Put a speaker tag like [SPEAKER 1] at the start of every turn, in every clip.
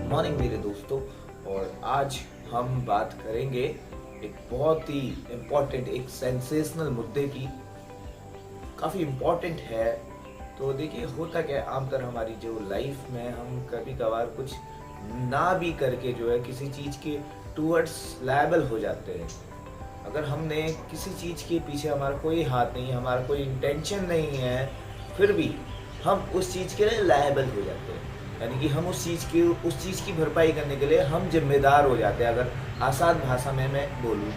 [SPEAKER 1] Morning मेरे दोस्तों। और आज हम बात करेंगे एक बहुत ही इम्पोर्टेंट, एक सेंसेशनल मुद्दे की। काफ़ी इम्पोर्टेंट है। तो देखिए, होता क्या है, आमतौर हमारी जो लाइफ में हम कभी कभार कुछ ना भी करके जो है किसी चीज़ के टूवर्ड्स लायबल हो जाते हैं। अगर हमने किसी चीज़ के पीछे हमारा कोई हाथ नहीं है, हमारा कोई इंटेंशन नहीं है, फिर भी हम उस चीज़ के लिए लायबल हो जाते हैं। यानी कि हम उस चीज़ की भरपाई करने के लिए हम जिम्मेदार हो जाते हैं, अगर आसान भाषा में मैं बोलूँ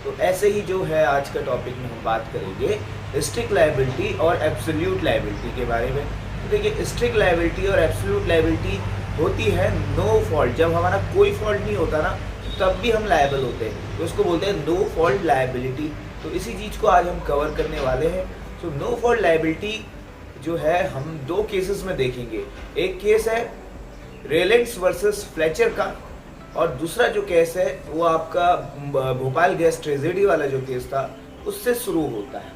[SPEAKER 1] तो ऐसे ही जो है आज का टॉपिक में हम बात करेंगे स्ट्रिक्ट लायबिलिटी और एब्सोल्यूट लायबिलिटी के बारे में। तो देखिए, स्ट्रिक्ट लायबिलिटी और एब्सोल्यूट लायबिलिटी होती है नो फॉल्ट, जब हमारा कोई फॉल्ट नहीं होता ना तब भी हम लायबल होते हैं, तो उसको बोलते हैं नो फॉल्ट लायबिलिटी। तो इसी चीज़ को आज हम कवर करने वाले हैं। तो नो फॉल्ट लायबिलिटी जो है हम दो केसेस में देखेंगे। एक केस है रेलेंट्स वर्सेस फ्लेचर का, और दूसरा जो केस है वो आपका भोपाल गैस ट्रेजेडी वाला जो केस था उससे शुरू होता है।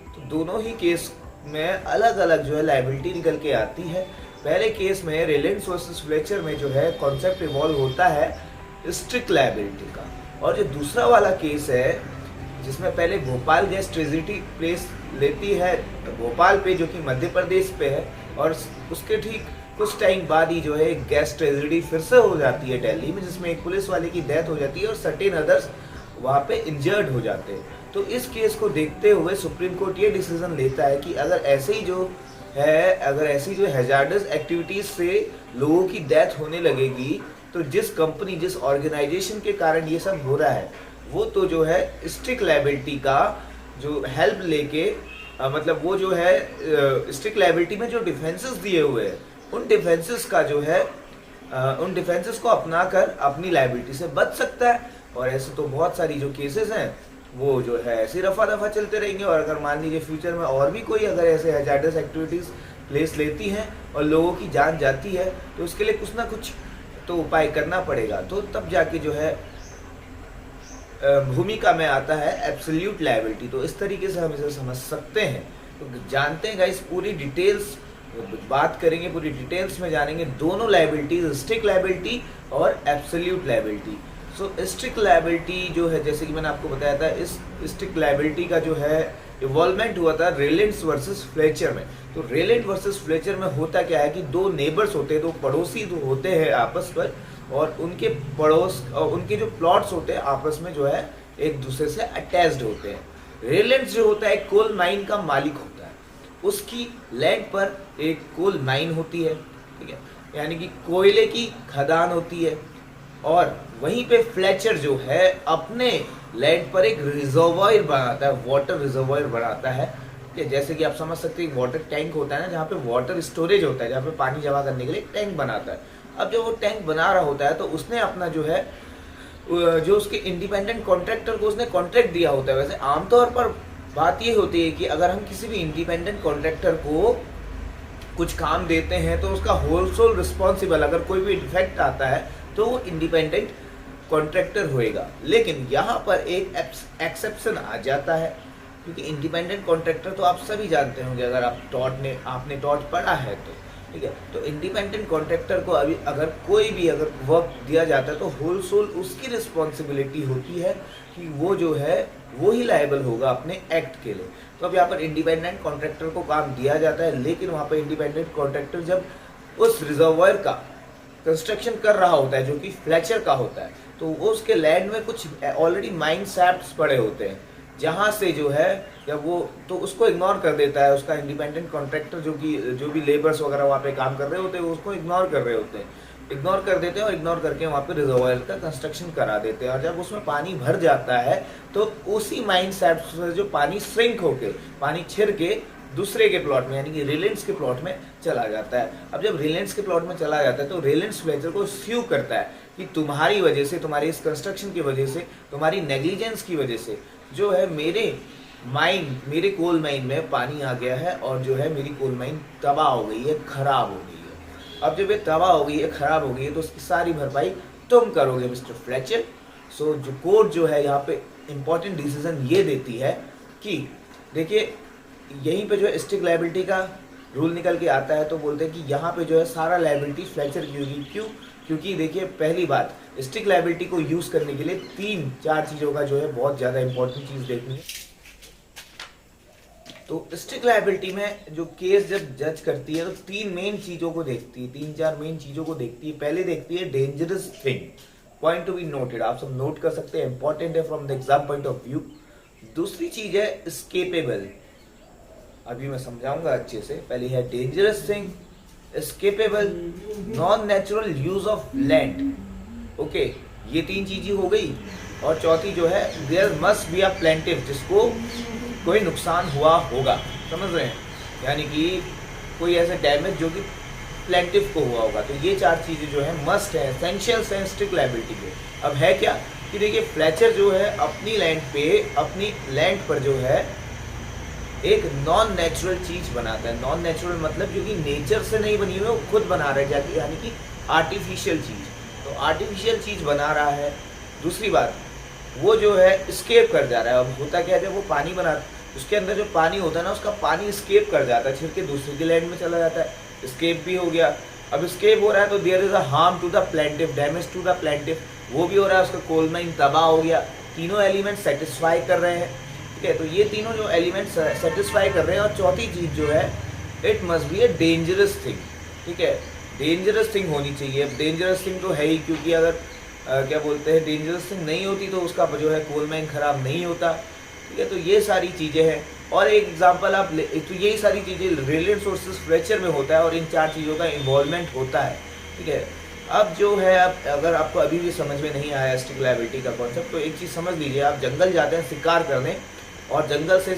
[SPEAKER 1] तो दोनों ही केस में अलग अलग जो है लायबिलिटी निकल के आती है। पहले केस में रेलेंट्स वर्सेस फ्लेचर में जो है कॉन्सेप्ट इवॉल्व होता है स्ट्रिक्ट लायबिलिटी का, और जो दूसरा वाला केस है जिसमें पहले भोपाल गैस ट्रेजेडी प्लेस लेती है भोपाल पे, जो कि मध्य प्रदेश पे है, और उसके ठीक कुछ टाइम बाद ही जो है गैस ट्रेजेडी फिर से हो जाती है दिल्ली में, जिसमें एक पुलिस वाले की डेथ हो जाती है और सर्टेन अदर्स वहाँ पे इंजर्ड हो जाते हैं। तो इस केस को देखते हुए सुप्रीम कोर्ट ये डिसीजन लेता है कि अगर ऐसे ही जो हैजार्डस एक्टिविटीज से लोगों की डेथ होने लगेगी, तो जिस कंपनी, जिस ऑर्गेनाइजेशन के कारण ये सब हो रहा है, वो तो जो है स्ट्रिक्ट लायबिलिटी का जो हेल्प लेके मतलब वो जो है स्ट्रिक्ट लायबिलिटी में जो डिफेंसेस दिए हुए हैं उन डिफेंसेस का जो है उन डिफेंसेस को अपनाकर अपनी लायबिलिटी से बच सकता है। और ऐसे तो बहुत सारी जो केसेस हैं वो जो है ऐसे रफा दफा चलते रहेंगे। और अगर मान लीजिए फ्यूचर में और भी कोई अगर ऐसे हैजार्डस एक्टिविटीज प्लेस लेती हैं और लोगों की जान जाती है, तो उसके लिए कुछ ना कुछ तो उपाय करना पड़ेगा। तो तब जाके जो है भूमिका में आता है एब्सोल्यूट लायबिलिटी। तो इस तरीके से हम इसे समझ सकते हैं। तो जानते हैं गाइस, पूरी डिटेल्स बात करेंगे, पूरी डिटेल्स में जानेंगे दोनों लायबिलिटीज, स्ट्रिक्ट लायबिलिटी और absolute liability. So strict liability जो है, जैसे कि मैंने आपको बताया था, इस स्ट्रिक्ट लायबिलिटी का जो है इवॉल्वमेंट हुआ था रेलेंट्स वर्सेस फ्लेचर में। तो रेलेंट वर्सेस फ्लेचर में होता क्या है कि दो नेबर्स होते हैं, दो पड़ोसी होते हैं आपस पर, और उनके उनके जो प्लॉट्स होते हैं आपस में जो है एक दूसरे से अटैच्ड होते हैं। रेलेंट्स जो होता है कोल माइन का मालिक होता है, उसकी लैंड पर एक कोल माइन होती है, ठीक है, यानी कि कोयले की खदान होती है। और वहीं पे फ्लेचर जो है अपने लैंड पर एक रिजर्वायर बनाता है, वाटर रिजर्वायर बनाता है। जैसे कि आप समझ सकते हैं वाटर टैंक होता है ना, जहाँ पे वाटर स्टोरेज होता है, जहाँ पे पानी जमा करने के लिए टैंक बनाता है। अब जब वो टैंक बना रहा होता है तो उसने अपना जो है जो उसके इंडिपेंडेंट कॉन्ट्रैक्टर को उसने कॉन्ट्रैक्ट दिया होता है। वैसे आमतौर पर बात ये होती है कि अगर हम किसी भी इंडिपेंडेंट कॉन्ट्रैक्टर को कुछ काम देते हैं तो उसका होलसेल रिस्पॉन्सिबल, अगर कोई भी डिफेक्ट आता है तो वो इंडिपेंडेंट कॉन्ट्रैक्टर होएगा। लेकिन यहाँ पर एक एक्सेप्शन आ जाता है, क्योंकि इंडिपेंडेंट कॉन्ट्रैक्टर तो आप सभी जानते होंगे, अगर आपने टॉट पढ़ा है तो, ठीक है। तो इंडिपेंडेंट कॉन्ट्रैक्टर को अभी अगर वर्क दिया जाता है तो होलसेल उसकी रिस्पॉन्सिबिलिटी होती है कि वो जो है वो ही लायबल होगा अपने एक्ट के लिए। तो अब यहाँ पर इंडिपेंडेंट कॉन्ट्रैक्टर को काम दिया जाता है, लेकिन वहाँ पर इंडिपेंडेंट कॉन्ट्रैक्टर जब उस रिजर्वायर का कंस्ट्रक्शन कर रहा होता है जो कि फ्लेचर का होता है, तो वो उसके लैंड में कुछ ऑलरेडी माइन शैफ्ट्स पड़े होते हैं, जहाँ से जो है जब वो तो उसको इग्नोर कर देता है उसका इंडिपेंडेंट कॉन्ट्रैक्टर, जो भी लेबर्स वगैरह वहाँ पे काम कर रहे होते हैं उसको इग्नोर कर रहे होते हैं, इग्नोर कर देते हैं, और इग्नोर करके वहाँ पे रिजर्वायर का कंस्ट्रक्शन करा देते हैं। और जब उसमें पानी भर जाता है तो उसी माइन शैफ्ट से जो पानी श्रिंक होके, पानी छिर के दूसरे के प्लॉट में, यानी कि रिलायंस के प्लॉट में चला जाता है। अब जब रिलायंस के प्लॉट में चला जाता है तो रिलायंस फ्लेचर को स्यू करता है कि तुम्हारी वजह से, तुम्हारी इस कंस्ट्रक्शन की वजह से, तुम्हारी नेग्लिजेंस की वजह से जो है मेरे कोल माइन में पानी आ गया है, और जो है मेरी कोल माइन तबाह हो गई है, खराब हो गई है। अब जब ये तबाह हो गई है, खराब हो गई है, तो उसकी सारी भरपाई तुम करोगे मिस्टर फ्लेचर। सो जो कोर्ट जो है यहाँ पे इम्पोर्टेंट डिसीजन ये देती है कि देखिए, यहीं पे जो है स्ट्रिक्ट लायबिलिटी का रूल निकल के आता है तो बोलते हैं कि यहाँ पे जो है सारा लायबिलिटी फ्लेचर की होगी। क्यों? क्योंकि देखिए पहली बात, स्ट्रिक्ट लायबिलिटी को यूज़ करने के लिए 3-4 चीज़ों का जो है बहुत ज़्यादा इंपॉर्टेंट चीज़ देखनी है। तो स्ट्रिक्ट लायबिलिटी में जो केस जब जज करती है तो 3 मेन चीज़ों को देखती है, 3-4 मेन चीज़ों को देखती है। पहले देखती है dangerous thing, point to be noted, आप सब नोट कर सकते हैं, इंपॉर्टेंट है from the exam point of view. दूसरी चीज़ है एस्केपेबल, अभी मैं समझाऊंगा अच्छे से। पहली है dangerous thing, escapable, non natural use of land. Okay, ये 3 चीजें हो गई। और चौथी जो है there must be a plaintiff, जिसको कोई नुकसान हुआ होगा, समझ रहे हैं, यानी कि कोई ऐसा डैमेज जो कि प्लेंटिव को हुआ होगा। तो ये 4 चीज़ें जो है मस्ट है, एसेंशियल्स हैं स्ट्रिक्ट लायबिलिटी के। अब है क्या कि देखिए फ्लेचर जो है अपनी लैंड पे, अपनी लैंड पर जो है एक नॉन नेचुरल चीज बनाता है। नॉन नेचुरल मतलब जो कि नेचर से नहीं बनी हुई है, वो खुद बना रहा है जाके, यानी कि आर्टिफिशियल चीज। तो आर्टिफिशियल चीज बना रहा है। दूसरी बात, वो जो है स्केप कर जा रहा है। अब होता क्या है, जब वो पानी बना, उसके अंदर जो पानी होता है ना, उसका पानी स्केप कर जाता है, छिड़के दूसरे की लैंड में चला जाता है, स्केप भी हो गया। अब स्केप हो रहा है तो there is a harm to the plaintiff, damage to the plaintiff, वो भी हो रहा है, उसका कोल माइन तबाह हो गया। तीनों एलिमेंट सेटिस्फाई कर रहे हैं, ठीक है। तो ये तीनों जो एलिमेंट सेटिस्फाई कर रहे हैं। और चौथी चीज़ जो है, it must be a dangerous thing, ठीक है, डेंजरस थिंग होनी चाहिए। अब डेंजरस थिंग तो है ही, क्योंकि अगर क्या बोलते हैं डेंजरस थिंग नहीं होती तो उसका जो है कोल माइन खराब नहीं होता, ठीक है। तो ये सारी चीज़ें हैं। और एक एग्जांपल आप ले, तो यही सारी चीज़ें रिलेटेड सोर्सेज फ्रैक्चर में होता है और इन 4 चीज़ों का इन्वॉल्वमेंट होता है, ठीक है। अब जो है, अब अगर आपको अभी भी समझ में नहीं आया स्ट्रिक्ट लायबिलिटी का कॉन्सेप्ट, तो एक चीज़ समझ लीजिए, आप जंगल जाते हैं शिकार करने, और जंगल से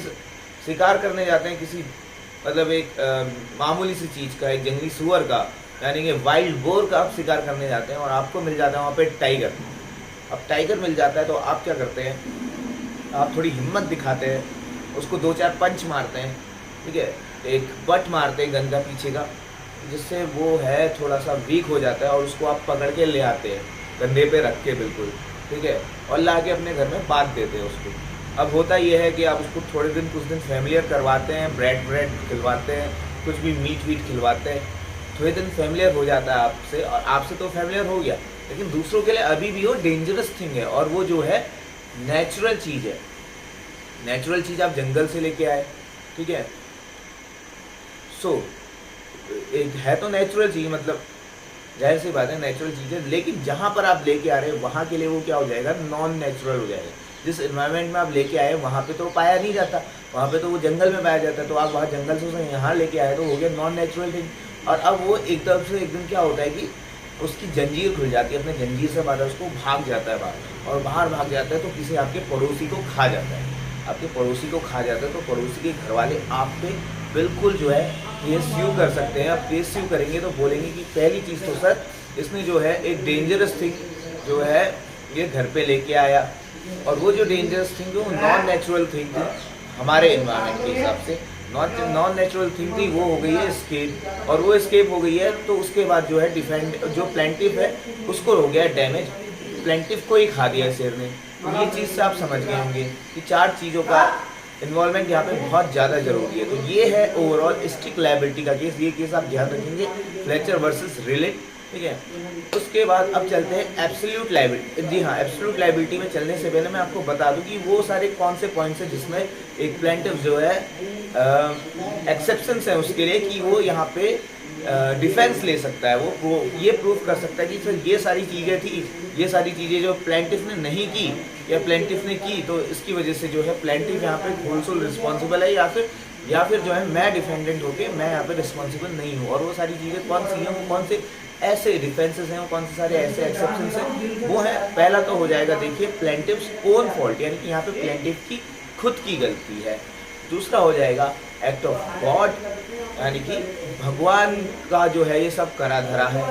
[SPEAKER 1] शिकार करने जाते हैं किसी, मतलब एक मामूली सी चीज़ का, एक जंगली सुअर का, यानी कि वाइल्ड बोर का आप शिकार करने जाते हैं, और आपको मिल जाता है वहाँ पे टाइगर। अब टाइगर मिल जाता है तो आप क्या करते हैं, आप थोड़ी हिम्मत दिखाते हैं, उसको 2-4 पंच मारते हैं, ठीक है, एक बट मारते हैं गन का पीछे का, जिससे वो है थोड़ा सा वीक हो जाता है, और उसको आप पकड़ के ले आते हैं कंधे पे रख के बिल्कुल, ठीक है, और ला के अपने घर में बांध देते हैं उसको। अब होता यह है कि आप उसको थोड़े दिन कुछ दिन फैमिलियर करवाते हैं, ब्रेड खिलवाते हैं, कुछ भी मीट खिलवाते हैं, थोड़े दिन फैमिलियर हो जाता है आपसे, और आपसे तो फैमिलियर हो गया, लेकिन दूसरों के लिए अभी भी वो डेंजरस थिंग है, और वो जो है नेचुरल चीज़ है। नेचुरल चीज़ आप जंगल से लेके आए, ठीक है, सो है तो नेचुरल चीज़, मतलब जाहिर सी बात है नेचुरल चीज़ है, लेकिन जहाँ पर आप लेके आ रहे हैं वहाँ के लिए वो क्या हो जाएगा, नॉन नेचुरल हो जाएगा। जिस एनवायरनमेंट में आप लेके आए वहाँ पे तो पाया नहीं जाता, वहाँ पे तो वो जंगल में पाया जाता है, तो आप वहाँ जंगल से उसे यहाँ लेके आए तो हो गया नॉन नेचुरल थिंग। और अब वो एक तरफ से एक दिन क्या होता है कि उसकी जंजीर खुल जाती है, अपने जंजीर से बाहर उसको भाग जाता है बाहर, और बाहर भाग जाता है तो किसी आपके पड़ोसी को खा जाता है, आपके पड़ोसी को खा जाता है, तो पड़ोसी के घर वाले आप पे बिल्कुल जो है केस यू कर सकते हैं। अब केस यू करेंगे तो बोलेंगे कि पहली चीज़ तो सर इसने जो है एक डेंजरस थिंग जो है ये घर पे लेके आया, और वो जो डेंजरस थिंग वो नॉन नेचुरल थिंग थी हमारे एनवायरनमेंट के हिसाब से, नॉन नेचुरल थिंग थी, वो हो गई है स्केप, और वो स्केप हो गई है तो उसके बाद जो है डिफेंड, जो प्लेंटिव है उसको हो गया डैमेज, प्लेंटिव को ही खा दिया शेर ने। तो ये चीज़ से आप समझ गए होंगे कि 4 चीज़ों का इन्वॉल्वमेंट यहाँ पे बहुत ज़्यादा जरूरी है। तो ये है ओवरऑल स्ट्रिक्ट लायबिलिटी का केस, ये केस आप ध्यान रखेंगे, फ्लेचर वर्सेस रिलेट, ठीक है। उसके बाद अब चलते हैं एब्सोल्यूट लायबिलिटी। जी हाँ, एब्सोल्यूट लायबिलिटी में चलने से पहले मैं आपको बता दूं कि वो सारे कौन से पॉइंट्स हैं जिसमें एक प्लेंटिव जो है एक्सेप्शंस है उसके लिए कि वो यहाँ पे डिफेंस ले सकता है, वो ये प्रूफ कर सकता है कि सर ये सारी चीज़ें थी, ये सारी चीज़ें जो प्लेंटिव ने नहीं की या प्लेंटिव ने की, तो इसकी वजह से जो है प्लेंटिव यहाँ पे होलसोल रिस्पॉन्सिबल है, या फिर जो है मैं डिफेंडेंट होके मैं यहाँ पे रिस्पॉन्सिबल नहीं हूँ। और वो सारी चीज़ें कौन सी हैं, वो कौन से ऐसे डिफेंसेस हैं, वो कौन से सारे ऐसे एक्सेप्शंस हैं, वो है पहला तो हो जाएगा देखिए प्लेंटिव्स ओन फॉल्ट, यानी कि यहाँ पे प्लेंटिव की खुद की गलती है। दूसरा हो जाएगा एक्ट ऑफ गॉड, यानी कि भगवान का जो है ये सब करा धरा है।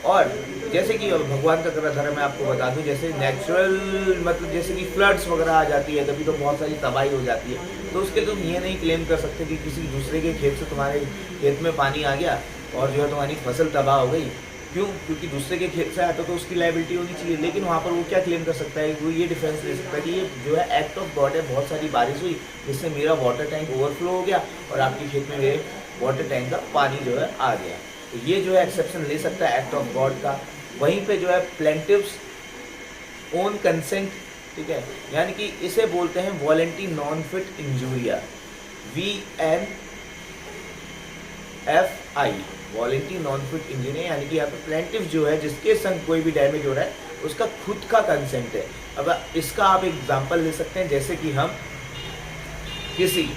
[SPEAKER 1] और जैसे कि भगवान का करा धरा मैं आपको बता दूं, जैसे नेचुरल मतलब जैसे कि फ्लड्स वगैरह आ जाती है कभी, तो बहुत सारी तबाही हो जाती है, तो उसके तुम ये नहीं क्लेम कर सकते कि किसी दूसरे के खेत से तुम्हारे खेत में पानी आ गया और जो है तुम्हारी फसल तबाह हो गई। क्यों? क्योंकि दूसरे के खेत से आता तो उसकी लायबिलिटी होनी चाहिए, लेकिन वहाँ पर वो क्या क्लेम कर सकता है, वो ये डिफेंस ले सकता है कि ये जो है एक्ट ऑफ गॉड है, बहुत सारी बारिश हुई जिससे मेरा वाटर टैंक ओवरफ्लो हो गया और आपके खेत में मेरे वाटर टैंक का पानी जो है आ गया। तो ये जो है एक्सेप्शन ले सकता है एक्ट ऑफ गॉड का। वहीं पे जो है प्लेंटिव्स ओन कंसेंट, ठीक है, यानी कि इसे बोलते हैं volenti non fit injuria, VNFI, volenti non fit injuria, यानी कि यहाँ पे प्लेंटिव जो है जिसके संग कोई भी डैमेज हो रहा है उसका खुद का कंसेंट है। अब इसका आप एग्जांपल ले सकते हैं, जैसे कि हम किसी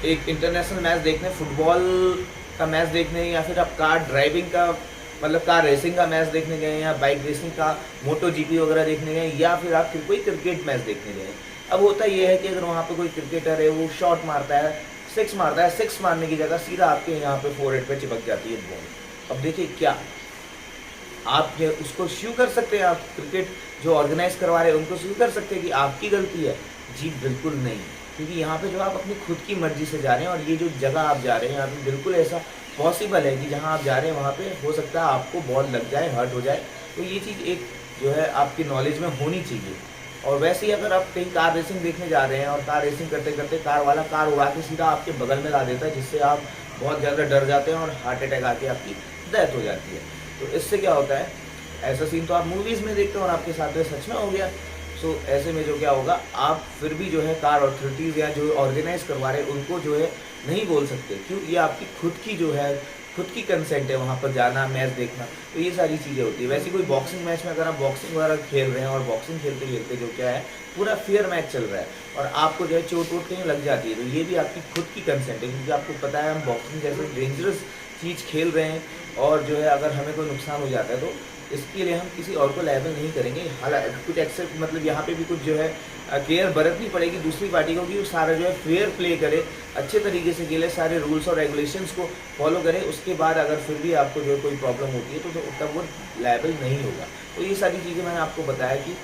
[SPEAKER 1] एक इंटरनेशनल मैच देखने, फुटबॉल का मैच देखने, या फिर आप कार ड्राइविंग का मतलब कार रेसिंग का मैच देखने गए, या बाइक रेसिंग का मोटो जीपी वगैरह देखने गए, या फिर आप कोई क्रिकेट मैच देखने गए। अब होता यह है कि अगर वहाँ पे कोई क्रिकेटर है, वो शॉट मारता है, सिक्स मारता है, सिक्स मारने की जगह सीधा आपके यहाँ पे फोरहेड पे चिपक जाती है बॉल। अब देखिए क्या आप ये उसको स्यू कर सकते हैं? आप क्रिकेट जो ऑर्गेनाइज करवा रहे हैं उनको स्यू कर सकते हैं कि आपकी गलती है? जी बिल्कुल नहीं, क्योंकि यहाँ पे जो आप अपनी खुद की मर्जी से जा रहे हैं, और ये जो जगह आप जा रहे हैं यहाँ पे बिल्कुल ऐसा पॉसिबल है कि जहाँ आप जा रहे हैं वहाँ पे हो सकता है आपको बॉल लग जाए, हर्ट हो जाए। तो ये चीज़ एक जो है आपकी नॉलेज में होनी चाहिए। और वैसे ही अगर आप कहीं कार रेसिंग देखने जा रहे हैं और कार रेसिंग करते करते कार वाला कार उड़ा के सीधा आपके बगल में ला देता है, जिससे आप बहुत ज़्यादा डर जाते हैं और हार्ट अटैक आके आपकी डेथ हो जाती है। तो इससे क्या होता है, ऐसा सीन तो आप मूवीज़ में देखते हो और आपके साथ में सच में हो गया। सो ऐसे में जो क्या होगा, आप फिर भी जो है कार अथॉरिटीज़ या जो ऑर्गेनाइज करवा रहे हैं उनको जो है नहीं बोल सकते। क्यों? ये आपकी खुद की जो है खुद की कंसेंट है वहाँ पर जाना, मैच देखना। तो ये सारी चीज़ें होती है। वैसे कोई बॉक्सिंग मैच में अगर आप बॉक्सिंग वगैरह खेल रहे हैं और बॉक्सिंग खेलते खेलते जो क्या है पूरा फेयर मैच चल रहा है और आपको जो है चोट वोट कहीं लग जाती है, तो ये भी आपकी खुद की कंसेंट है, क्योंकि आपको पता है हम बॉक्सिंग जैसे डेंजरस चीज़ खेल रहे हैं और जो है अगर हमें कोई नुकसान हो जाता है तो इसके लिए हम किसी और को लायबल नहीं करेंगे। हालांकि कुछ एक्सेप्ट मतलब यहाँ पे भी कुछ जो है केयर बरतनी पड़ेगी दूसरी पार्टी को कि वो सारा जो है फेयर प्ले करे, अच्छे तरीके से खेले, सारे रूल्स और रेगुलेशंस को फॉलो करे। उसके बाद अगर फिर भी आपको जो है कोई प्रॉब्लम होती है तो तब वो लायबल नहीं होगा। तो ये सारी चीज़ें मैंने आपको बताया कि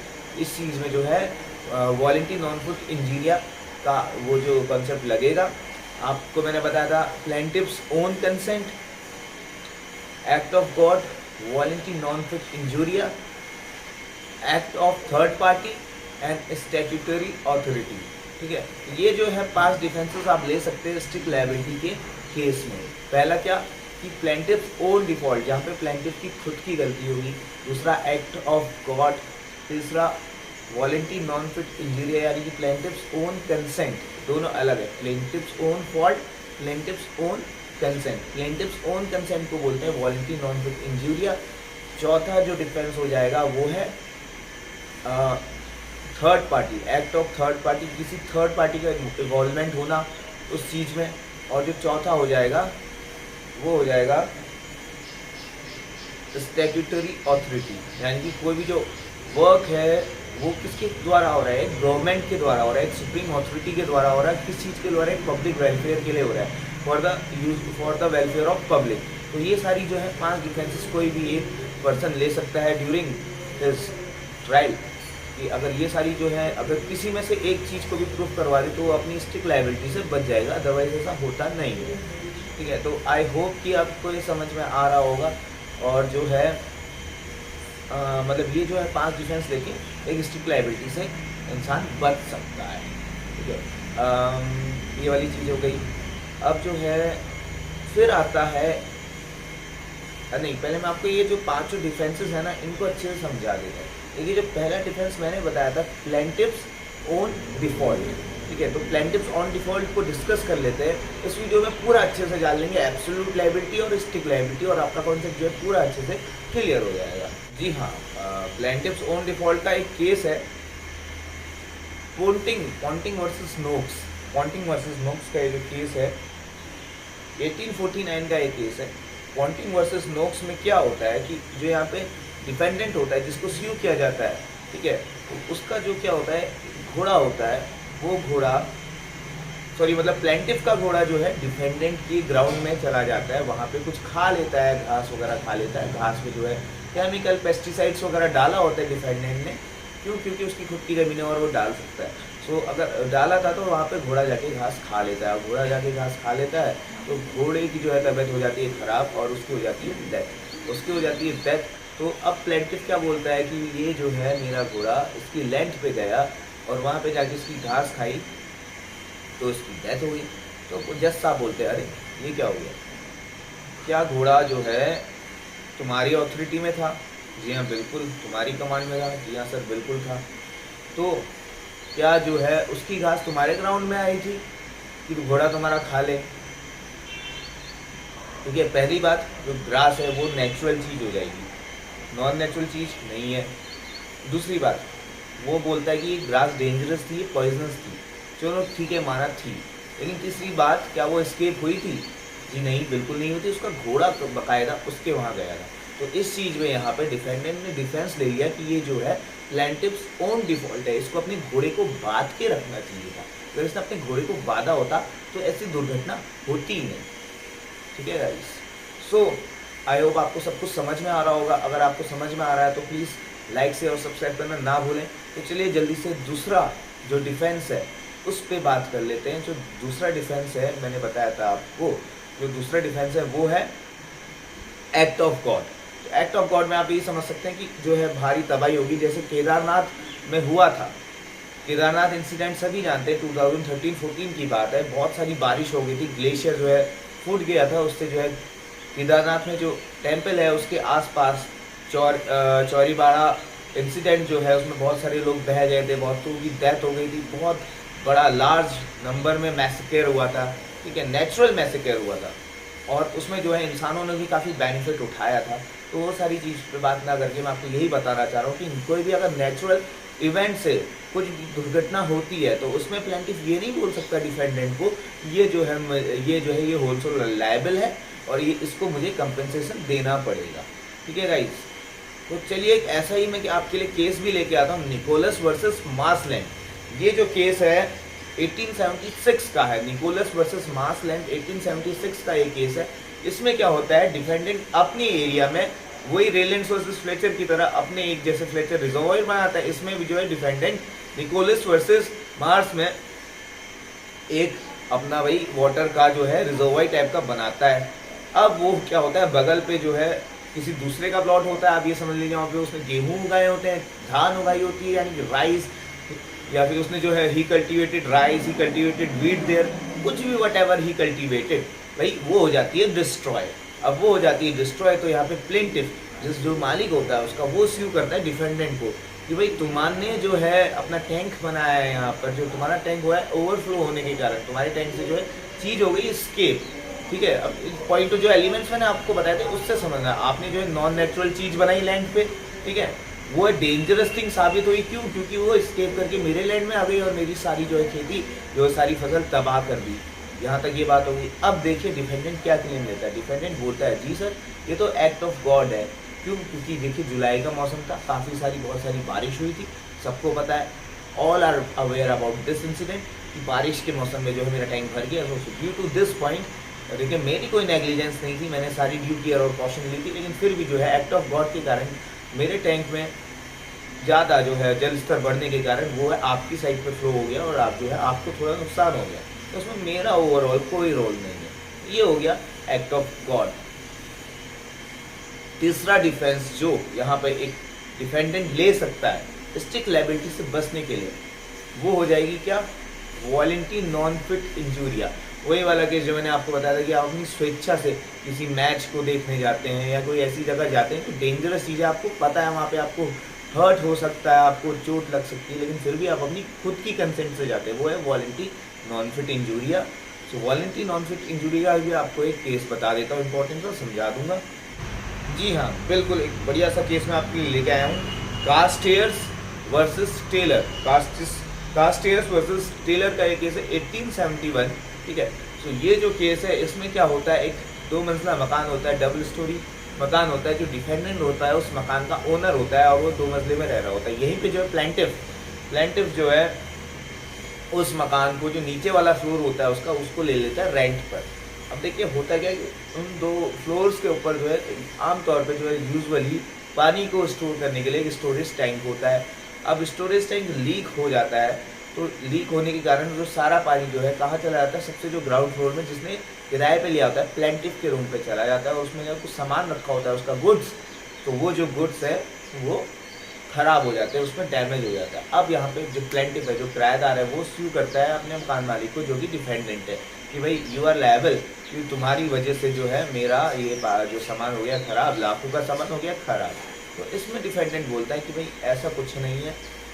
[SPEAKER 1] इस चीज़ में जो है वॉलेंटी नॉन फिट इंजीरिया का वो जो कॉन्सेप्ट लगेगा। आपको मैंने बताया था plaintiff's own consent, act of God, volenti non fit injuria, act of third party and statutory authority. ठीक है, ये जो है 5 डिफेंसेस आप ले सकते हैं स्ट्रिक्ट लायबिलिटी के केस में। पहला क्या कि प्लेंटिव्स ओन डिफॉल्ट, जहाँ पे प्लेंटिव की खुद की गलती होगी। दूसरा एक्ट ऑफ गॉड। तीसरा वॉलेंटी नॉन फिट इंजूरिया, यानी कि प्लेंटिव्स ओन कंसेंट, दोनों अलग है। Plaintiff's own fault, plaintiff's own consent. Plaintiff's own consent को बोलते हैं वॉलेंटी नॉन फिट इंजूरिया। चौथा जो डिफेंस हो जाएगा वो है third party, act of third party, किसी थर्ड पार्टी का इन्वॉल्वमेंट होना उस चीज़ में। और जो चौथा हो जाएगा वो हो जाएगा स्टैट्यूटरी अथॉरिटी, यानी कि कोई भी जो वर्क है वो किसके द्वारा हो रहा है, एक गवर्नमेंट के द्वारा हो रहा है, एक सुप्रीम अथॉरिटी के द्वारा हो रहा है, किस चीज़ के द्वारा, एक पब्लिक वेलफेयर के लिए हो रहा है, for the welfare of public. तो ये सारी जो है 5 डिफेंसेस कोई भी एक पर्सन ले सकता है ड्यूरिंग दिस ट्रायल। कि अगर ये सारी जो है अगर किसी में से एक चीज़ को भी प्रूफ करवा दे तो वो अपनी स्ट्रिक्ट लायबिलिटी से बच जाएगा, अदरवाइज ऐसा होता नहीं है। ठीक है, तो आई होप कि आपको ये समझ में आ रहा होगा। और जो है मतलब ये जो है 5 डिफेंस लेके एक स्ट्रिक्ट लायबिलिटी से इंसान बच सकता है। ठीक है, ये वाली चीज़ हो गई। अब जो है फिर आता है नहीं, पहले मैं आपको ये जो 5 डिफेंसेस है ना इनको अच्छे से समझा देता हूँ। देखिए, जो पहला डिफेंस मैंने बताया था प्लेंटिव्स ऑन डिफॉल्ट। ठीक है, तो प्लेंटिव्स ऑन डिफॉल्ट को डिस्कस कर लेते हैं। इस वीडियो में पूरा अच्छे से जान लेंगे एब्सोल्यूट लायबिलिटी और स्ट्रिक्ट लायबिलिटी, और आपका कॉन्सेप्ट जो है पूरा अच्छे से क्लियर हो जाएगा। जी हाँ, प्लेंटिव्स ऑन डिफॉल्ट का एक केस है पॉन्टिंग वर्सेस नोक्स। पॉन्टिंग वर्सेस नोक्स का जो केस है 1849 का एक केस है। पॉन्टिंग वर्सेस नोक्स में क्या होता है कि जो यहाँ पे डिपेंडेंट होता है जिसको स्यू किया जाता है, ठीक है, तो उसका जो क्या होता है घोड़ा होता है, वो घोड़ा मतलब प्लेंटिव का घोड़ा जो है डिफेंडेंट की ग्राउंड में चला जाता है, वहाँ पे कुछ खा लेता है, घास वगैरह खा लेता है। घास में जो है केमिकल पेस्टिसाइड्स वगैरह डाला होता है डिफेंडेंट ने, क्यों? क्योंकि उसकी खुद की ज़मीन है और वो डाल सकता है। सो अगर डाला था तो वहाँ पे घोड़ा जाके घास खा लेता है, घोड़ा जाके घास खा लेता है तो घोड़े की जो है तबीयत हो जाती है ख़राब और उसकी हो जाती है डेथ। तो अब प्लेंटिव क्या बोलता है कि ये जो है मेरा घोड़ा इसकी लैंड पे गया और वहाँ पे जाके इसकी घास खाई तो इसकी डेथ हो गई। तो जज साहब बोलते हैं अरे ये क्या हो गया? क्या घोड़ा जो है तुम्हारी ऑथोरिटी में था? जी हाँ बिल्कुल। तुम्हारी कमांड में था? जी हाँ सर बिल्कुल था। तो क्या जो है उसकी घास तुम्हारे ग्राउंड में आई थी कि घोड़ा तुम्हारा खा ले? ठीक है, पहली बात, जो ग्रास है वो नेचुरल चीज़ हो जाएगी, नॉन नेचुरल चीज़ नहीं है। दूसरी बात, वो बोलता है कि ये ग्रास डेंजरस थी, पॉइजनस थी। चलो ठीक है, माना थी, लेकिन तीसरी बात, क्या वो एस्केप हुई थी? जी नहीं, बिल्कुल नहीं हुई थी। उसका घोड़ा तो बाकायदा उसके वहाँ गया था। तो इस चीज़ में यहाँ पे डिफेंडेंट ने डिफेंस ले लिया कि ये जो है प्लेंटिव्स ओन डिफॉल्ट है, इसको अपने घोड़े को बांध के रखना चाहिए था। अगर इसने अपने घोड़े को बांधा होता तो ऐसी दुर्घटना होती ही नहीं। ठीक है गाइस, सो आई होप आपको सब कुछ समझ में आ रहा होगा। अगर आपको समझ में आ रहा है तो प्लीज़ लाइक से और सब्सक्राइब करना ना भूलें। तो चलिए जल्दी से दूसरा जो डिफेंस है उस पर बात कर लेते हैं। जो दूसरा डिफेंस है, मैंने बताया था आपको, जो दूसरा डिफेंस है वो है एक्ट ऑफ गॉड। तो एक्ट ऑफ गॉड में आप ये समझ सकते हैं कि जो है भारी तबाही होगी, जैसे केदारनाथ में हुआ था। केदारनाथ इंसिडेंट सभी जानते हैं, 2013-14 की बात है। बहुत सारी बारिश हो गई थी, ग्लेशियर जो है फूट गया था, उससे जो है केदारनाथ में जो टेम्पल है उसके आसपास चौरीबाड़ा इंसिडेंट जो है उसमें बहुत सारे लोग बह गए थे, बहुत लोगों की डेथ हो गई थी, बहुत बड़ा लार्ज नंबर में मैसेकेयर हुआ था। ठीक है, नेचुरल मैसेकेयर हुआ था, और उसमें जो है इंसानों ने भी काफ़ी बेनिफिट उठाया था। तो वो सारी चीज़ पे बात ना करके मैं आपको यही बताना चाह रहा हूँ कि कोई भी अगर नेचुरल इवेंट से कुछ दुर्घटना होती है तो उसमें प्लेंटिफ ये नहीं बोल सकता डिफेंडेंट को ये जो है ये होलसेल लायबल है और ये इसको मुझे कंपनसेशन देना पड़ेगा। ठीक है गाइस, तो चलिए एक ऐसा ही मैं कि आपके लिए केस भी लेके आता हूँ, निकोलस वर्सेस मार्सलैंड। ये जो केस है 1876 का है, निकोलस वर्सेस मार्सलैंड 1876 का ये केस है। इसमें क्या होता है, डिफेंडेंट अपने एरिया में वही रेलेंड्स वर्सेस फ्लेचर की तरह अपने एक जैसे फ्लेचर रिजर्वायर बनाता है, इसमें भी जो है डिफेंडेंट निकोलस वर्सेस मार्स में एक अपना वही वाटर का जो है रिजर्वायर टाइप का बनाता है। अब वो क्या होता है, बगल पे जो है किसी दूसरे का प्लॉट होता है, आप ये समझ लीजिए वहाँ पे उसने गेहूँ उगाए होते हैं, धान उगाई होती है यानी कि राइस, या फिर उसने जो है he cultivated rice, he cultivated wheat there, कुछ भी वट एवर ही कल्टिवेटेड, भाई वो हो जाती है डिस्ट्रॉय। अब वो हो जाती है डिस्ट्रॉय, तो यहाँ पे प्लेंटिफ जिस जो मालिक होता है उसका वो स्यू करता है डिफेंडेंट को कि भाई तुम्हारे जो है अपना टैंक बनाया है, यहाँ पर जो तुम्हारा टैंक हुआ है ओवरफ्लो होने के कारण तुम्हारे टैंक से जो है चीज़ हो गई स्केप। ठीक है, अब पॉइंट जो एलिमेंट्स मैंने आपको बताए थे उससे समझना, आपने जो है नॉन नेचुरल चीज़ बनाई लैंड पे, ठीक है, वो डेंजरस थिंग साबित हुई। क्यों? क्योंकि वो स्केप करके मेरे लैंड में आ गई और मेरी सारी जो है खेती जो है सारी फसल तबाह कर दी। यहाँ तक ये बात होगी। अब देखिए डिफेंडेंट क्या क्लेम लेता है। डिफेंडेंट बोलता है जी सर ये तो एक्ट ऑफ गॉड है। क्यों? क्योंकि देखिए जुलाई का मौसम था, बहुत सारी बारिश हुई थी, सबको पता है, all are aware about this incident कि बारिश के मौसम में जो है मेरा टैंक भर गया। So due to this point देखिए मेरी कोई नेग्लिजेंस नहीं थी, मैंने सारी ड्यू केयर और कॉशन ली थी, लेकिन फिर भी जो है एक्ट ऑफ गॉड के कारण मेरे टैंक में ज़्यादा जो है जल स्तर बढ़ने के कारण वो है आपकी साइड पे फ्लो हो गया और आप जो है आपको थोड़ा नुकसान हो गया, तो उसमें मेरा ओवरऑल कोई रोल नहीं है। ये हो गया एक्ट ऑफ गॉड। तीसरा डिफेंस जो यहाँ पे एक डिफेंडेंट ले सकता है स्ट्रिक्ट लायबिलिटी से बचने के लिए, वो हो जाएगी क्या, वॉलंटरी नॉन फिट इंजूरिया। वही वाला केस जो मैंने आपको बताया था कि आप अपनी स्वेच्छा से किसी मैच को देखने जाते हैं या कोई ऐसी जगह जाते हैं तो डेंजरस चीज़ें आपको पता है वहाँ पे आपको हर्ट हो सकता है, आपको चोट लग सकती है, लेकिन फिर भी आप अपनी खुद की कंसेंट से जाते हैं, वो है वॉलंटरी नॉन फिट इंजूरिया। सो वॉलंटरी नॉन फिट इंजूरिया भी आपको एक केस बता देता हूँ, इंपॉर्टेंट और समझा दूंगा। जी हाँ बिल्कुल, एक बढ़िया सा केस मैं आपके लिए लेके आया हूँ, कास्टेयर्स वर्सेस टेलर। कास्टेयर्स वर्सेस टेलर का ये केस है 1871। ठीक है, तो ये जो केस है इसमें क्या होता है, एक 2 मंजिला मकान होता है, डबल स्टोरी मकान होता है, जो डिफेंडेंट होता है उस मकान का ओनर होता है और वो 2 मंजिले में रह रहा होता है। यहीं पे जो है प्लेंटिफ जो है उस मकान को जो नीचे वाला फ्लोर होता है उसको ले लेता है रेंट पर। अब देखिए होता क्या है कि उन 2 फ्लोर्स के ऊपर जो है आमतौर पे जो है यूजुअली पानी को स्टोर करने के लिए एक स्टोरेज टैंक होता है। अब स्टोरेज टैंक लीक हो जाता है, तो लीक होने के कारण जो सारा पानी जो है कहाँ चला जाता है, सबसे जो ग्राउंड फ्लोर में जिसने किराए पे लिया होता है प्लेंटिफ के रूम पे चला जाता है, और उसमें जब कुछ सामान रखा होता है उसका गुड्स, तो वो जो गुड्स है वो ख़राब हो जाते हैं, उसमें डैमेज हो जाता है। अब यहाँ पे जो प्लेंटिफ है, जो किराएदार है, वो स्यू करता है अपने मकान मालिक को जो कि डिफेंडेंट है कि भाई यू आर लायबल, कि तुम्हारी वजह से जो है मेरा ये जो सामान हो गया ख़राब, लाखों का सामान हो गया ख़राब। तो इसमें डिफेंडेंट बोलता है कि भाई ऐसा कुछ नहीं है।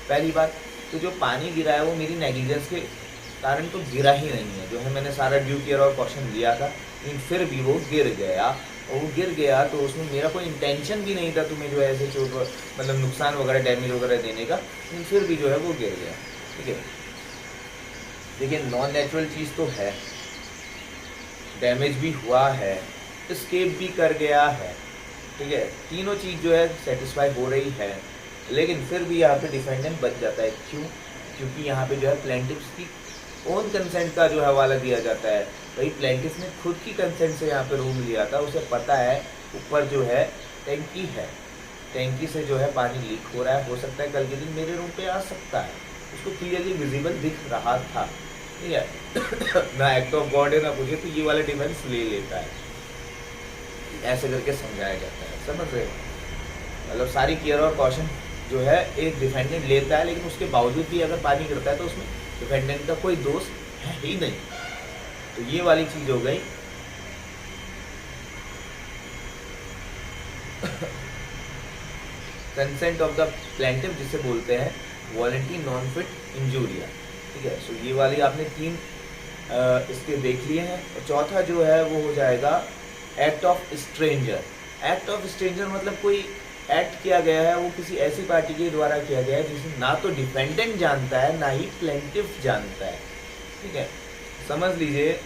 [SPEAKER 1] पहली बात तो जो पानी गिरा है वो मेरी नेग्लिजेंस के कारण तो गिरा ही नहीं है, जो है मैंने सारा ड्यू केयर और कॉशन लिया था, लेकिन फिर भी वो गिर गया। और वो गिर गया तो उसमें मेरा कोई इंटेंशन भी नहीं था तुम्हें जो है ऐसे चोट मतलब नुकसान वगैरह डैमेज वगैरह देने का, लेकिन फिर भी जो है वो गिर गया। ठीक है, देखिए नॉन नेचुरल चीज़ तो है, डैमेज भी हुआ है, स्केप भी कर गया है। ठीक है, तीनों चीज़ जो है सेटिस्फाई हो रही है, लेकिन फिर भी यहाँ पे डिफेंडेंट बच जाता है। क्यों? क्योंकि यहाँ पे जो है प्लेंटिफ्स की ओन कंसेंट का जो हवाला दिया जाता है। भाई प्लेंटिफ ने खुद की कंसेंट से यहाँ पे रूम लिया था, उसे पता है ऊपर जो है टैंकी है, टैंकी से जो है पानी लीक हो रहा है, हो सकता है कल के दिन मेरे रूम पे आ सकता है, उसको क्लियरली विजिबल दिख रहा था। ठीक है ना एक्ट ऑफ गॉड है ना कुछ, तो ये वाला डिफेंस ले लेता है, ऐसे करके समझाया जाता है। समझ रहे हो? मतलब सारी केयर और कॉशन जो है एक डिफेंडेंट लेता है, लेकिन उसके बावजूद भी अगर पानी गिरता है तो उसमें डिफेंडेंट का कोई दोष है ही नहीं। तो ये वाली चीज़ हो गई। कंसेंट ऑफ द प्लेंटिफ जिसे बोलते हैं वॉलंटरी नॉन फिट इंजूरिया। ठीक है, सो ये वाली आपने तीन इसके देख लिए हैं। और चौथा जो है वो हो जाएगा act of stranger. Act of stranger मतलब कोई एक्ट किया गया है वो किसी ऐसी पार्टी के द्वारा किया गया है जिसे ना तो डिफेंडेंट जानता है ना ही प्लेंटिफ जानता है। ठीक है, समझ लीजिए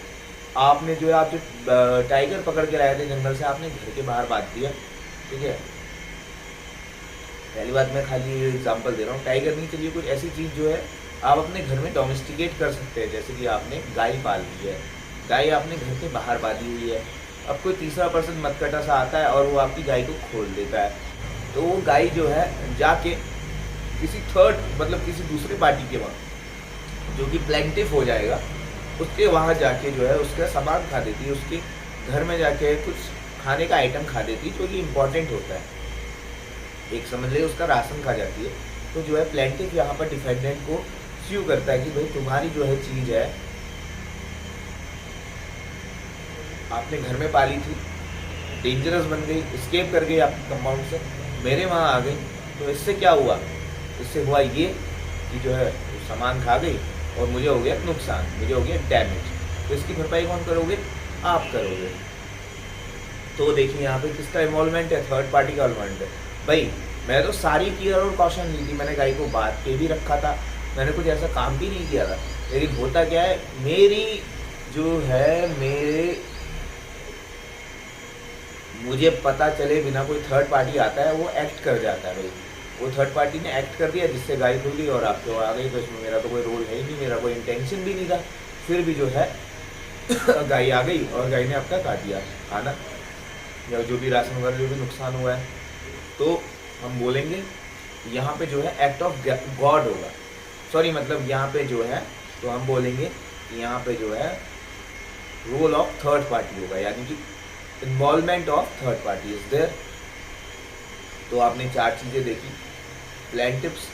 [SPEAKER 1] आपने जो है आप जो टाइगर पकड़ के लाए थे जंगल से, आपने घर के बाहर बांध दिया। ठीक है, पहली बात मैं खाली एग्जांपल दे रहा हूँ, टाइगर नहीं, चलिए कुछ ऐसी चीज़ जो है आप अपने घर में डोमेस्टिकेट कर सकते हैं। जैसे कि आपने गाय पाल ली है, गाय आपने घर के बाहर बांधी हुई है, अब कोई तीसरा पर्सन मतकटा सा आता है और वो आपकी गाय को खोल देता है, तो वो गाय जो है जाके किसी थर्ड मतलब किसी दूसरी पार्टी के वहाँ जो कि प्लेंटिफ हो जाएगा उसके वहाँ जाके जो है उसका सामान खा देती है, उसके घर में जाके कुछ खाने का आइटम खा देती है जो कि इम्पोर्टेंट होता है, एक समझ लीजिए उसका राशन खा जाती है। तो जो है प्लेंटिफ यहाँ पर डिफेंडेंट को स्यू करता है कि भाई तुम्हारी जो है चीज़ है आपने घर में पाली थी, डेंजरस बन गई, स्केप कर गई आपके कंपाउंड से, मेरे वहाँ आ गई, तो इससे क्या हुआ? इससे हुआ ये कि जो है सामान खा गई और मुझे हो गया नुकसान, मुझे हो गया डैमेज, तो इसकी भरपाई कौन करोगे? आप करोगे। तो देखिए यहाँ पे किसका इन्वॉल्वमेंट है? थर्ड पार्टी का इन्वॉल्वमेंट है। भाई मैं तो सारी केयर और कॉशन ली थी, मैंने गाय को बांध के भी रखा था, मैंने कुछ ऐसा काम भी नहीं किया था, लेकिन होता क्या है मेरी जो है मुझे पता चले बिना कोई थर्ड पार्टी आता है वो एक्ट कर जाता है। भाई वो थर्ड पार्टी ने एक्ट कर दिया जिससे गाय खुल गई और आपके वहाँ आ गई, तो इसमें मेरा तो कोई रोल है ही नहीं, मेरा कोई इंटेंशन भी नहीं था, फिर भी जो है गाय आ गई और गाय ने आपका काट दिया खाना या जो भी राशन वगैरह जो भी नुकसान हुआ है। तो हम बोलेंगे यहाँ पे जो है एक्ट ऑफ गॉड होगा, सॉरी मतलब यहाँ पे जो है तो हम बोलेंगे यहाँ पे जो है रोल ऑफ थर्ड पार्टी होगा, यानी कि involvement of third party is there. तो आपने चार चीज़ें देखी, प्लेंटिफ्स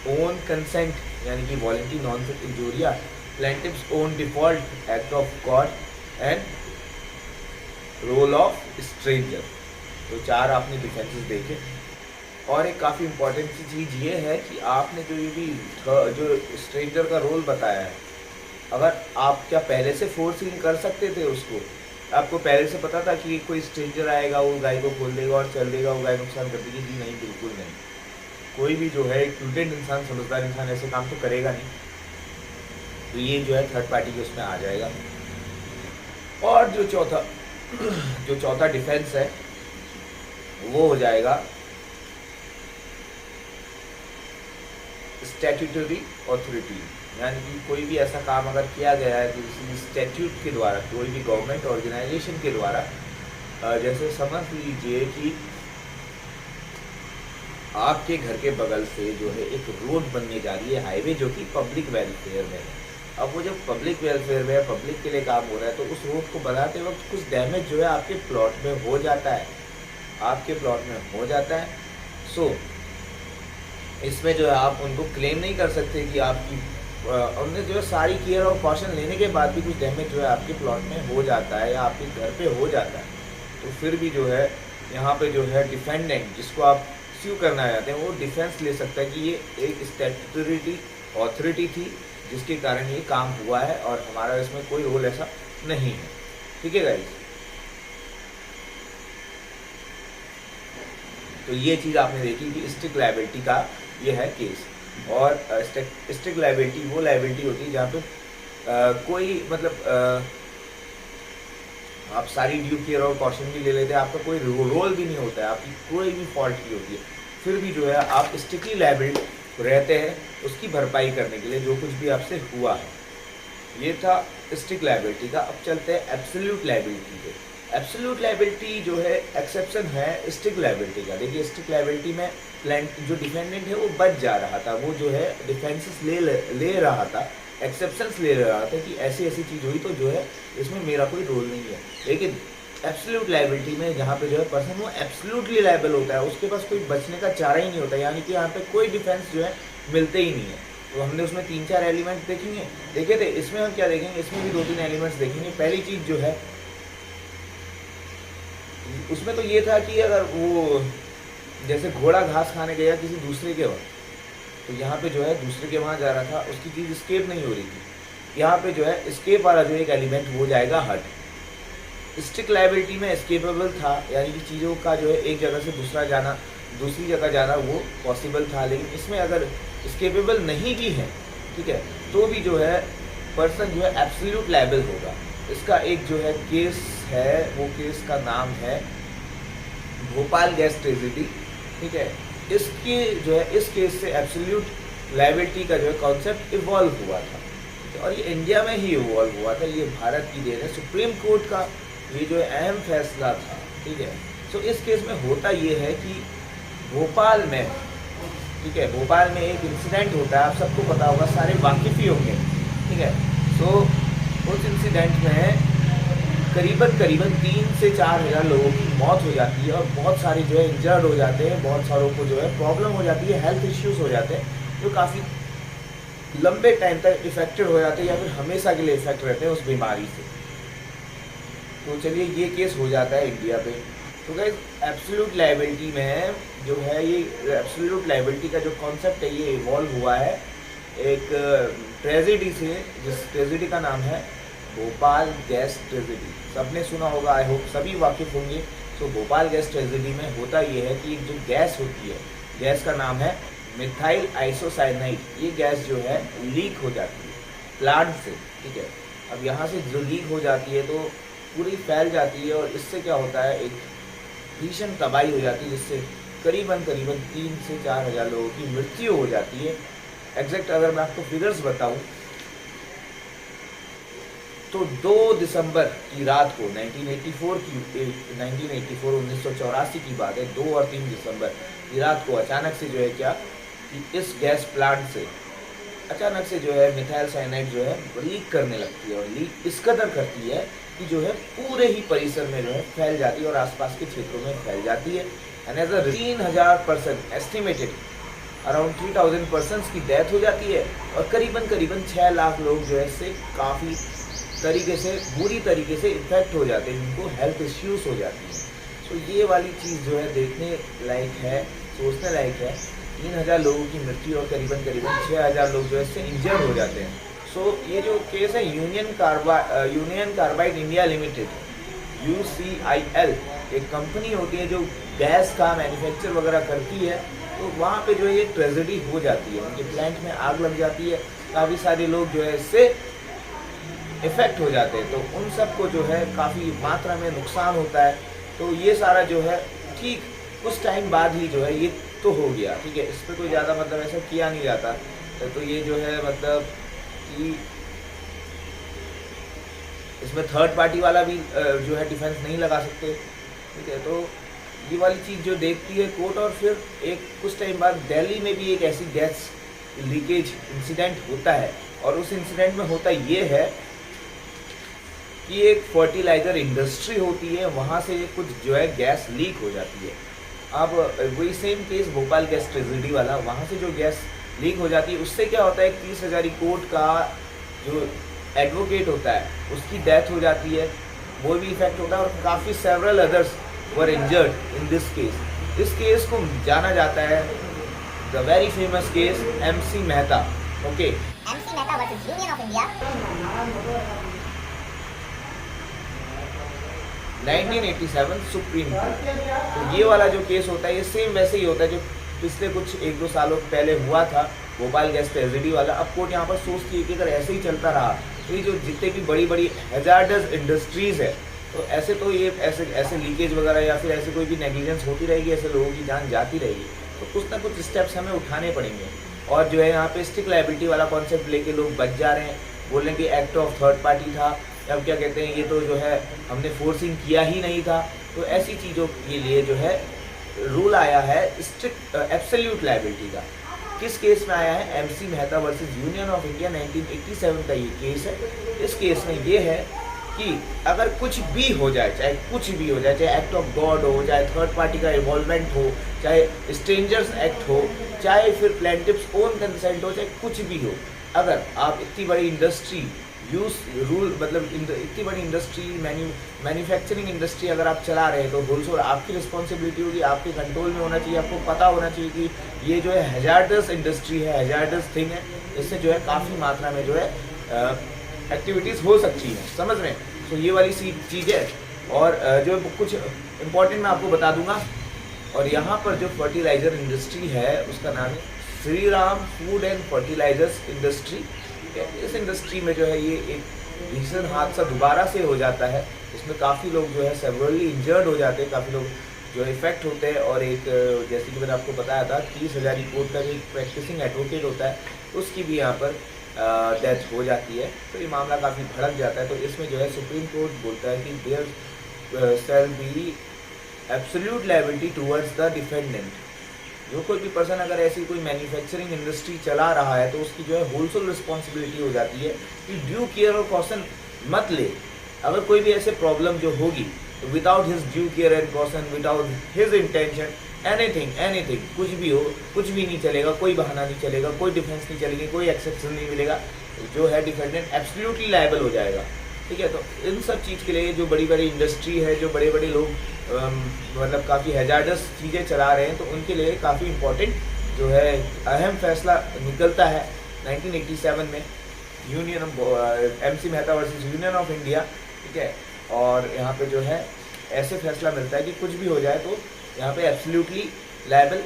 [SPEAKER 1] ओन कंसेंट यानी कि voluntary non fit injuria, plaintiff's own default act of God and role of stranger. तो चार आपने डिफेंसेस देखे। और एक काफ़ी इंपॉर्टेंट सी चीज़ ये है कि आपने जो ये भी जो स्ट्रेंजर का रोल बताया है, अगर आप क्या पहले से फोर्स इन कर सकते थे उसको? आपको पहले से पता था कि कोई स्ट्रेंजर आएगा वो गाय को खोल देगा और चल देगा, वो गाय नुकसान कर देगी? जी नहीं, बिल्कुल नहीं। कोई भी जो है एक प्रूडेंट इंसान, समझदार इंसान ऐसे काम तो करेगा नहीं। तो ये जो है थर्ड पार्टी के उसमें आ जाएगा। और जो चौथा डिफेंस है वो हो जाएगा स्टैट्यूटरी अथॉरिटी, यानी कि कोई भी ऐसा काम अगर किया गया है तो किसी स्टैट्यूट के द्वारा, कोई भी गवर्नमेंट ऑर्गेनाइजेशन के द्वारा, जैसे समझ लीजिए कि आपके घर के बगल से जो है एक रोड बनने जा रही है, हाईवे, जो कि पब्लिक वेलफेयर में है। अब वो जब पब्लिक वेलफेयर में है, पब्लिक के लिए काम हो रहा है, तो उस रोड को बनाते वक्त कुछ डैमेज जो है आपके प्लॉट में हो जाता है, आपके प्लॉट में हो जाता है। सो इसमें जो है आप उनको क्लेम नहीं कर सकते कि आपकी उनने जो है सारी केयर और कॉशन लेने के बाद भी कुछ डैमेज जो है आपके प्लॉट में हो जाता है या आपके घर पे हो जाता है, तो फिर भी जो है यहाँ पे जो है डिफेंडेंट जिसको आप स्यू करना चाहते हैं वो डिफेंस ले सकता है कि ये एक स्टैट्यूटरी अथॉरिटी थी जिसके कारण ये काम हुआ है और हमारा इसमें कोई रोल ऐसा नहीं है। ठीक है गाइस, तो ये चीज़ आपने देखी कि स्ट्रिक्ट लायबिलिटी का ये है केस। और स्ट्रिक्ट लायबिलिटी वो लायबिलिटी होती है जहाँ पे कोई मतलब आप सारी ड्यू केयर और कॉशन भी ले लेते हैं, आपका कोई रोल भी नहीं होता है, आपकी कोई भी फॉल्ट नहीं होती है, फिर भी जो है आप स्ट्रिक्टली लायबिल रहते हैं उसकी भरपाई करने के लिए जो कुछ भी आपसे हुआ है। ये था स्ट्रिक्ट लायबिलिटी का। अब चलते हैं एब्सोल्यूट लायबिलिटी पे। एब्सोल्यूट लायबिलिटी जो है एक्सेप्शन है स्ट्रिक्ट लायबिलिटी का। देखिए स्ट्रिक्ट लायबिलिटी में क्लाइंट जो डिफेंडेंट है वो बच जा रहा था, वो जो है डिफेंसेस ले रहा था, एक्सेप्शंस ले रहा था कि ऐसी ऐसी चीज़ हुई तो जो है इसमें मेरा कोई रोल नहीं है। लेकिन एब्सोल्यूट लायबिलिटी में जहाँ पे जो है पर्सन वो एब्सोल्यूटली लायबल होता है, उसके पास कोई बचने का चारा ही नहीं होता, यानी कि यहाँ पे कोई डिफेंस जो है मिलते ही नहीं है। तो हमने उसमें 3-4 एलिमेंट्स देखे थे, इसमें हम क्या देखेंगे, इसमें भी 2-3 एलिमेंट्स देखेंगे। पहली चीज़ जो है उसमें तो ये था कि अगर वो जैसे घोड़ा घास खाने गया किसी दूसरे के वहाँ, तो यहाँ पे जो है दूसरे के वहाँ जा रहा था, उसकी चीज़ स्केप नहीं हो रही थी, यहाँ पे जो है स्केप वाला जो एक एलिमेंट हो जाएगा हट। स्ट्रिक्ट लायबिलिटी में स्केपेबल था, यानी कि चीज़ों का जो है एक जगह से दूसरी जगह जाना वो पॉसिबल था, लेकिन इसमें अगर स्केपेबल नहीं भी है, ठीक है, तो भी जो है पर्सन जो है एब्सोल्यूट लायबल होगा। इसका एक जो है केस है, वो केस का नाम है भोपाल गैस ट्रेजेडी। ठीक है, इसके जो है इस केस से एब्सोल्यूट लायबिलिटी का जो है कॉन्सेप्ट इवॉल्व हुआ था और ये इंडिया में ही इवॉल्व हुआ था, ये भारत की देन है, सुप्रीम कोर्ट का ये जो अहम फैसला था। ठीक है, तो इस केस में होता ये है कि भोपाल में, ठीक है, भोपाल में एक इंसिडेंट होता है, आप सबको पता होगा, सारे वाकिफ़ ही होंगे। ठीक है, तो उस इंसिडेंट में करीबन 3 से 4 हज़ार लोगों की मौत हो जाती है और बहुत सारे जो है इंजर्ड हो जाते हैं, बहुत सारों को जो है प्रॉब्लम हो जाती है, हेल्थ इश्यूज हो जाते हैं जो काफ़ी लंबे टाइम तक इफेक्टेड हो जाते हैं या फिर हमेशा के लिए इफेक्ट रहते हैं उस बीमारी से। तो चलिए ये केस हो जाता है इंडिया पे। तो गाइस एब्सोल्यूट लायबिलिटी में जो है ये एब्सोल्यूट लायबिलिटी का जो कॉन्सेप्ट है ये इवॉल्व हुआ है एक ट्रेजेडी से, जिस ट्रेजेडी का नाम है भोपाल गैस ट्रेजेडी। सबने सुना होगा, आई होप सभी वाकिफ़ होंगे। तो भोपाल गैस ट्रेजेडी में होता ये है कि जो गैस होती है, गैस का नाम है मिथाइल आइसोसाइनाइड, ये गैस जो है लीक हो जाती है प्लांट से। ठीक है, अब यहाँ से जो लीक हो जाती है तो पूरी फैल जाती है और इससे क्या होता है, एक भीषण तबाही हो जाती है जिससे करीबन 3 से 4 हज़ार लोगों की मृत्यु हो जाती है। एग्जैक्ट अगर मैं आपको फिगर्स बताऊं तो 2 दिसंबर की रात को 1984 की बात है, 2 और 3 दिसंबर की रात को अचानक से जो है क्या कि इस गैस प्लांट से अचानक से जो है मिथाइल साइनाइड जो है लीक करने लगती है और लीक इस कदर करती है कि जो है पूरे ही परिसर में जो है फैल जाती है और आसपास के क्षेत्रों में फैल जाती है। And as 3,000 person estimated around 3,000 person की डेथ हो जाती है और करीबन 6 लाख लोग जो है इससे काफ़ी तरीके से बुरी तरीके से इफेक्ट हो जाते हैं, जिनको हेल्थ इश्यूज हो जाती हैं। तो ये वाली चीज़ जो है देखने लायक है, सोचने लायक है। 3,000 लोगों की मृत्यु और करीबन 6,000 लोग जो है इससे इंजर्ड हो जाते हैं। सो ये जो केस है union carbide India limited UCIL एक कंपनी होती है जो गैस का मैन्युफैक्चर वगैरह करती है, तो वहाँ पे जो है ये ट्रेजेडी हो जाती है, उनके प्लांट में आग लग जाती है, काफ़ी सारे लोग जो है इससे इफ़ेक्ट हो जाते हैं, तो उन सब को जो है काफ़ी मात्रा में नुकसान होता है। तो ये सारा जो है ठीक कुछ टाइम बाद ही जो है ये तो हो गया। ठीक है, इस पर कोई ज़्यादा मतलब ऐसा किया नहीं जाता, तो ये जो है मतलब कि इसमें थर्ड पार्टी वाला भी जो है डिफेंस नहीं लगा सकते। ठीक है, तो ये वाली चीज़ जो देखती है कोर्ट। और फिर एक कुछ टाइम बाद दिल्ली में भी एक ऐसी गैस लीकेज इंसिडेंट होता है और उस इंसिडेंट में होता ये है कि एक फर्टिलाइज़र इंडस्ट्री होती है, वहाँ से कुछ जो है गैस लीक हो जाती है। अब वही same case Bhopal gas tragedy वाला, वहाँ से जो गैस लीक हो जाती है। उससे क्या होता है, 30 हज़ारी कोर्ट का जो एडवोकेट होता है उसकी डेथ हो जाती है, वो भी इफेक्ट होता है, और काफ़ी several others were injured in this case. इस केस को जाना जाता है the very famous case MC Mehta. Okay,
[SPEAKER 2] MC Mehta versus union of India
[SPEAKER 1] 1987 supreme court. तो ये वाला जो केस होता है ये सेम वैसे ही होता है जो पिछले कुछ 1-2 सालों पहले हुआ था, भोपाल गैस ट्रेजेडी वाला। अब कोर्ट यहाँ पर सोचती है कि अगर ऐसे ही चलता रहा तो ये जो जितने भी बड़ी बड़ी हैजार्डस इंडस्ट्रीज़ है, तो ये ऐसे लीकेज वगैरह या फिर ऐसे कोई भी नेग्लिजेंस होती रहेगी, ऐसे लोगों की जान जाती रहेगी, तो कुछ ना कुछ स्टेप्स हमें उठाने पड़ेंगे। और जो है यहाँ पे स्टिक लायबिलिटी वाला कॉन्सेप्ट लेके लोग बच जा रहे हैं, बोल रहे हैं कि एक्ट ऑफ थर्ड पार्टी था, अब क्या कहते हैं, ये तो जो है हमने फोर्सिंग किया ही नहीं था। तो ऐसी चीज़ों के लिए जो है रूल आया है स्ट्रिक्ट एब्सोल्यूट लायबिलिटी का। किस केस में आया है, MC Mehta versus union of India 1987 का ये केस है। इस केस में ये है कि अगर कुछ भी हो जाए, चाहे कुछ भी हो जाए, चाहे एक्ट ऑफ गॉड हो, चाहे थर्ड पार्टी का इन्वॉल्वमेंट हो, चाहे स्ट्रेंजर्स एक्ट हो, चाहे फिर प्लेंटिफ्स ओन कंसेंट हो, चाहे कुछ भी हो, अगर आप इतनी बड़ी इंडस्ट्री इतनी बड़ी इंडस्ट्री मैन्युफैक्चरिंग इंडस्ट्री अगर आप चला रहे हैं तो होलसेल आपकी रिस्पॉन्सिबिलिटी होगी, आपके कंट्रोल में होना चाहिए, आपको पता होना चाहिए कि ये जो है हैजार्डस इंडस्ट्री है, हैजार्डस थिंग है, इससे जो है काफ़ी मात्रा में जो है एक्टिविटीज़ हो सकती हैं, समझ रहे हैं। तो ये वाली सी चीज़ है। और जो कुछ इम्पोर्टेंट मैं आपको बता दूंगा। और यहाँ पर जो फर्टिलाइज़र इंडस्ट्री है उसका नाम है Shri Ram food and fertilisers industry. इस इंडस्ट्री में जो है ये एक भीषण हादसा दोबारा से हो जाता है, इसमें काफ़ी लोग जो है सेवरली इंजर्ड हो जाते हैं, काफ़ी लोग जो इफेक्ट होते हैं। और एक जैसे कि मैंने आपको बताया था 30 हज़ारी कोर्ट का एक प्रैक्टिसिंग एडवोकेट होता है, उसकी भी यहाँ पर डेथ हो जाती है। तो ये मामला काफ़ी भड़क जाता है। तो इसमें जो है सुप्रीम कोर्ट बोलता है कि there shall be absolute liability towards the defendant. जो कोई भी पर्सन अगर ऐसी कोई मैन्युफैक्चरिंग इंडस्ट्री चला रहा है तो उसकी जो है होलसेल रिस्पॉन्सिबिलिटी हो जाती है कि ड्यू केयर और कॉशन मत ले। अगर कोई भी ऐसे प्रॉब्लम जो होगी तो without his due care and caution, without his intention, anything कुछ भी हो, कुछ भी नहीं चलेगा, कोई बहाना नहीं चलेगा, कोई डिफेंस नहीं चलेगी, कोई एक्सेप्शन नहीं मिलेगा, जो है डिफेंडेंट एब्सोल्युटली लायबल हो जाएगा। ठीक है, तो इन सब चीज़ के लिए जो बड़ी बड़ी इंडस्ट्री है, जो बड़े बड़े लोग मतलब काफ़ी हैजार्डस चीज़ें चला रहे हैं, तो उनके लिए काफ़ी इम्पोर्टेंट जो है अहम फैसला निकलता है 1987 में union MC Mehta versus union of India. ठीक है, और यहाँ पे जो है ऐसे फैसला मिलता है कि कुछ भी हो जाए तो यहाँ पे एब्सोल्युटली लायबल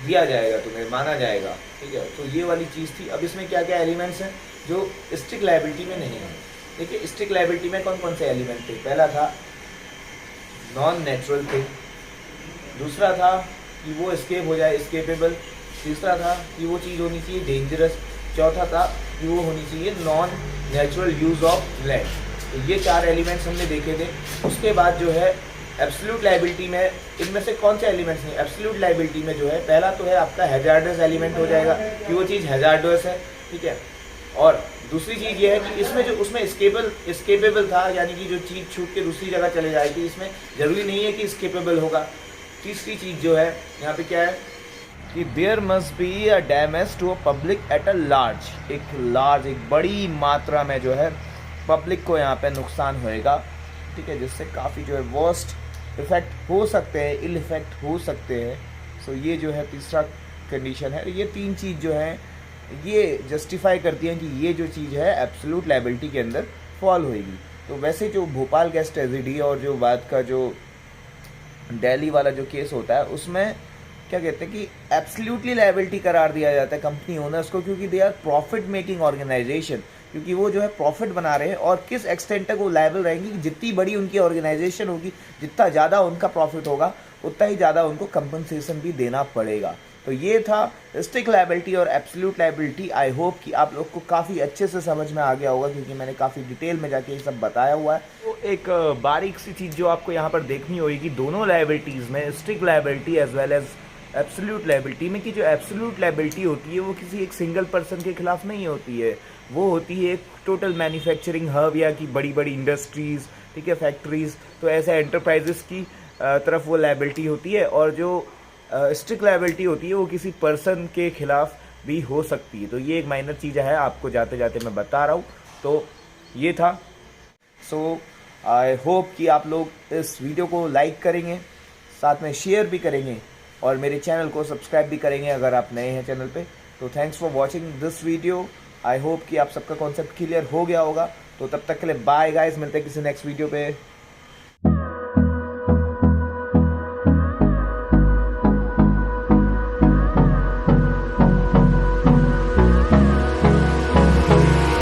[SPEAKER 1] दिया जाएगा, तुम्हें माना जाएगा। ठीक है, तो ये वाली चीज़ थी। अब इसमें क्या क्या एलिमेंट्स हैं जो स्ट्रिक्ट लायबिलिटी में नहीं है। देखिए, स्ट्रिक्ट लायबिलिटी में कौन कौन से एलिमेंट थे। पहला था नॉन नेचुरल थिंग, दूसरा था कि वो एस्केप हो जाए, एस्केपेबल, तीसरा था कि वो चीज़ होनी चाहिए डेंजरस, चौथा था कि वो होनी चाहिए non natural use of land. तो ये 4 एलिमेंट्स हमने देखे थे। उसके बाद जो है एब्सोल्यूट लायबिलिटी में इनमें से कौन से एलिमेंट्स नहीं। एब्सोल्यूट लायबिलिटी में जो है पहला तो है आपका हैजार्डस एलिमेंट हो जाएगा कि वो चीज़ हैजार्डस है। ठीक है, और दूसरी चीज़ ये है कि इसमें जो उसमें एस्केपेबल था, यानी कि जो चीज़ छूट के दूसरी जगह चले जाएगी, इसमें ज़रूरी नहीं है कि एस्केपेबल होगा। तीसरी चीज़ जो है यहाँ पे क्या है कि there must be a damage to a public at a large, एक बड़ी मात्रा में जो है पब्लिक को यहाँ पे नुकसान होएगा। ठीक है, जिससे काफ़ी जो है वर्स्ट इफेक्ट हो सकते हैं, इल इफेक्ट हो सकते हैं। सो ये जो है तीसरा कंडीशन है। ये 3 चीज़ जो है ये जस्टिफाई करती हैं कि ये जो चीज़ है एब्सोल्यूट लायबिलिटी के अंदर फॉल होएगी। तो वैसे जो भोपाल गैस ट्रेजेडी और जो बाद का जो दिल्ली वाला जो केस होता है उसमें क्या कहते हैं कि एब्सोल्युटली लायबिलिटी करार दिया जाता है कंपनी ओनर्स को, क्योंकि they are profit making organisation, क्योंकि वो जो है प्रॉफिट बना रहे हैं। और किस एक्सटेंट तक वो लायबल रहेंगी कि जितनी बड़ी उनकी ऑर्गेनाइजेशन होगी, जितना ज़्यादा उनका प्रॉफिट होगा, उतना ही ज़्यादा उनको कंपनसेशन भी देना पड़ेगा। तो ये था स्ट्रिक्ट लायबिलिटी और एब्सोल्यूट लायबिलिटी। आई होप कि आप लोग को काफ़ी अच्छे से समझ में आ गया होगा, क्योंकि मैंने काफ़ी डिटेल में जाके ये सब बताया हुआ है। तो एक बारीक सी चीज़ जो आपको यहाँ पर देखनी होगी दोनों लायबिलिटीज़ में, strict liability as well as absolute liability में, कि जो एब्सोल्यूट लायबिलिटी होती है वो किसी एक सिंगल पर्सन के खिलाफ नहीं होती है, वो होती है एक टोटल मैन्युफैक्चरिंग हब या कि बड़ी बड़ी इंडस्ट्रीज़, ठीक है, फैक्ट्रीज़, तो ऐसे एंटरप्राइजेस की तरफ वो लायबिलिटी होती है। और जो स्ट्रिक्ट लायबिलिटी होती है वो किसी पर्सन के खिलाफ भी हो सकती है। तो ये एक माइनर चीज़ है, आपको जाते जाते मैं बता रहा हूँ। तो ये था। सो आई होप कि आप लोग इस वीडियो को लाइक करेंगे, साथ में शेयर भी करेंगे और मेरे चैनल को सब्सक्राइब भी करेंगे अगर आप नए हैं चैनल पे। तो thanks for watching this video. I hope कि आप सबका कॉन्सेप्ट क्लियर हो गया होगा। तो तब तक के लिए बाय गाइस, मिलते हैं किसी नेक्स्ट वीडियो पे।